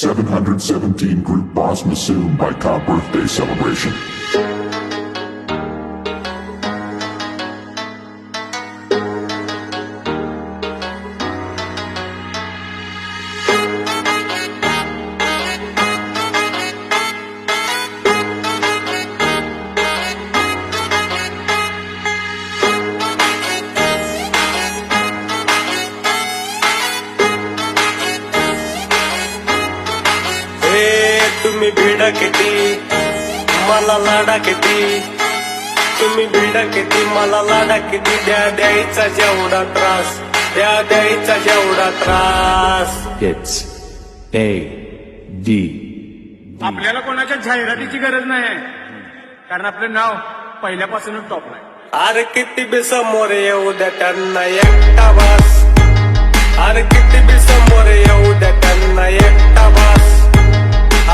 717 Group Boss Masoom by Ka Birthday Celebration. तुम्ही भिडा किती मला लाडा किती, तुम्ही भिडा किती मला लाडा किती, द्यायचा जेवढा त्रास, द्यायचा जेवढा त्रास. It's A.D. आपल्याला कोणाच्या जाहिरातीची गरज नाही, कारण आपलं नाव पहिल्यापासूनच टॉपला आहे. अरे किती बी समोर येऊ द्या त्यांना एकटा बास, अरे किती बी समोर येऊ द्या त्यांना एकटा बास,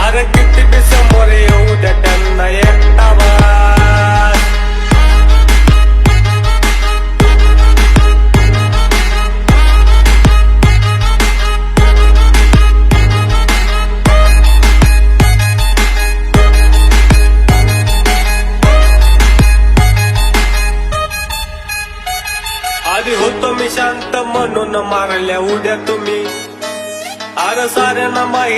अरे किती बी समोर येऊ द्या त्यांना एकटा बास. आधी होतो मी शांत म्हणून मारल्या उद्या तुम्ही, अरे साऱ्यांना माहिती